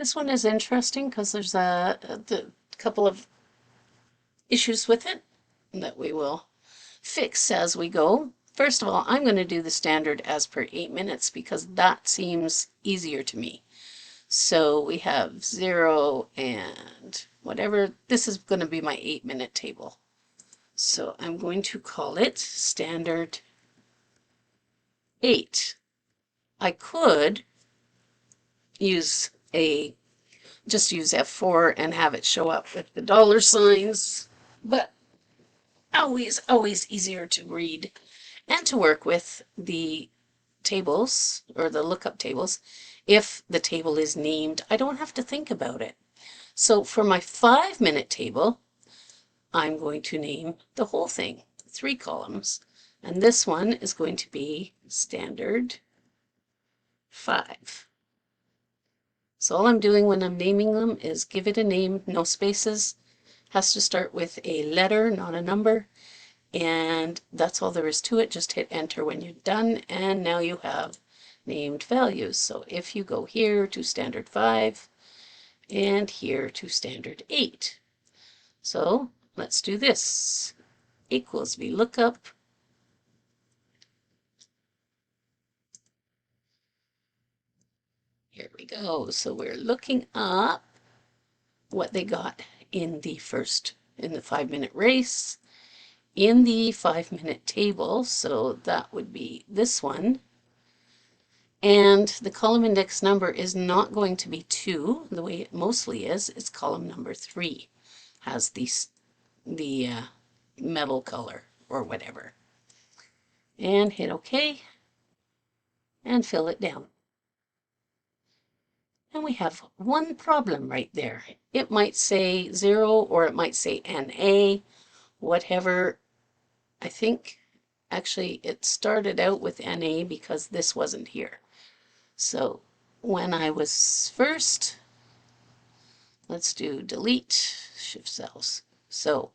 This one is interesting because there's a couple of issues with it that we will fix as we go. First of all, I'm going to do the standard as per 8 minutes because that seems easier to me. So we have 0 and whatever. This is going to be my 8-minute table. So I'm going to call it standard 8. I could use just use F4 and have it show up with the dollar signs, but always easier to read and to work with the tables or the lookup tables. If the table is named, I don't have to think about it. So for my 5-minute table, I'm going to name the whole thing, 3 columns. And this one is going to be standard 5. So all I'm doing when I'm naming them is give it a name, no spaces. Has to start with a letter, not a number. And that's all there is to it. Just hit enter when you're done. And now you have named values. So if you go here to standard 5 and here to standard 8. So let's do this. Equals VLOOKUP. Here we go. So we're looking up what they got in the 5-minute race, in the 5-minute table. So that would be this one. And the column index number is not going to be 2 the way it mostly is. It's column number 3. Has the metal color or whatever. And hit OK and fill it down. And we have one problem right there. It might say 0 or it might say NA, whatever. I think actually it started out with NA because this wasn't here. So when I was first, let's do delete shift cells. So,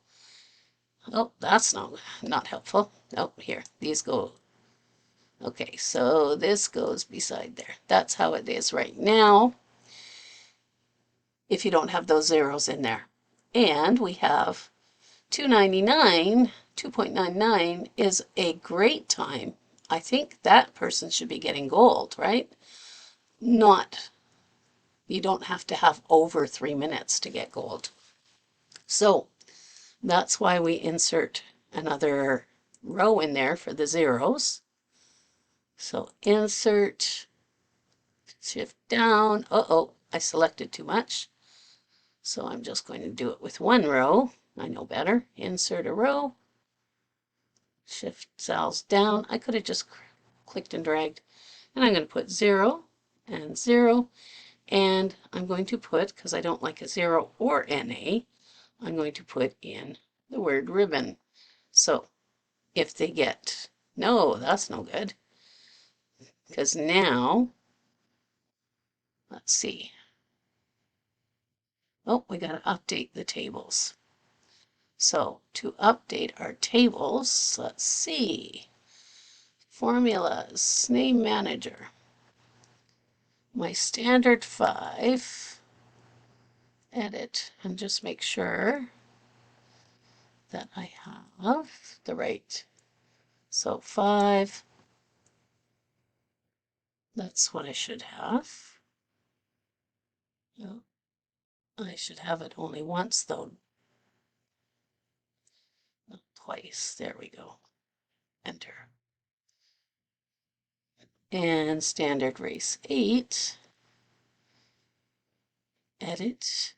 oh, that's not helpful. Oh, here, these go. Okay, so this goes beside there. That's how it is right now if you don't have those zeros in there. And we have 299, 2.99 is a great time. I think that person should be getting gold, right? Not, you don't have to have over 3 minutes to get gold. So that's why we insert another row in there for the zeros. So insert, shift down. Uh-oh, I selected too much. So I'm just going to do it with 1 row. I know better. Insert a row. Shift cells down. I could have just clicked and dragged. And I'm going to put 0 and 0. And I'm going to put, because I don't like a 0 or NA, I'm going to put in the word ribbon. So if they get, no, that's no good. Because now, let's see. Oh, we got to update the tables. So to update our tables, let's see. Formulas, name manager. My standard 5. Edit and just make sure that I have the right. So 5. That's what I should have. No, I should have it only once though. Not twice. There we go. Enter. And standard race 8. Edit.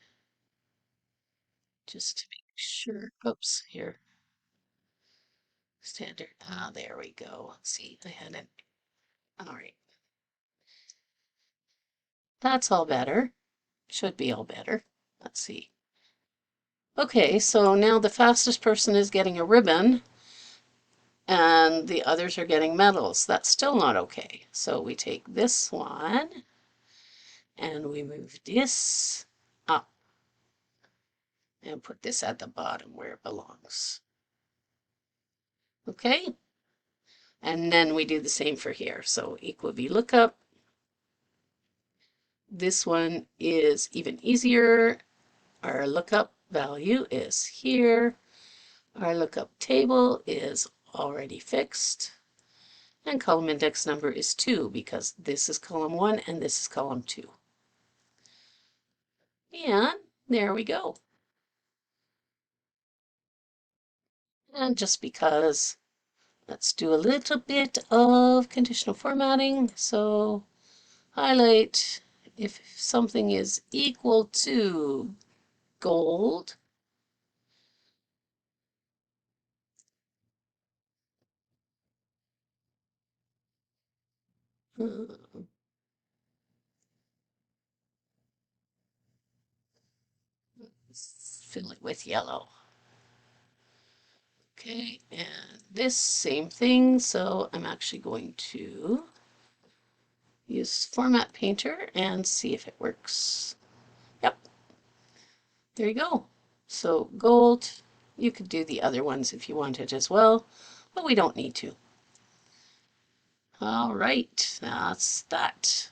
Just to make sure. Oops, here. Standard. Ah, there we go. See, I had it. All right. That's all better. Should be all better. Let's see. Okay, so now the fastest person is getting a ribbon and the others are getting medals. That's still not okay. So we take this one and we move this up and put this at the bottom where it belongs. Okay, and then we do the same for here. So equal VLOOKUP This one is even easier. Our lookup value is here. Our lookup table is already fixed. And column index number is 2 because this is column 1 and this is column 2. And there we go. And just because, let's do a little bit of conditional formatting. So highlight if something is equal to gold. Fill it with yellow. Okay, and this same thing. So I'm actually going to use Format Painter and see if it works. Yep, there you go. So gold, you could do the other ones if you wanted as well, but we don't need to. All right, that's that.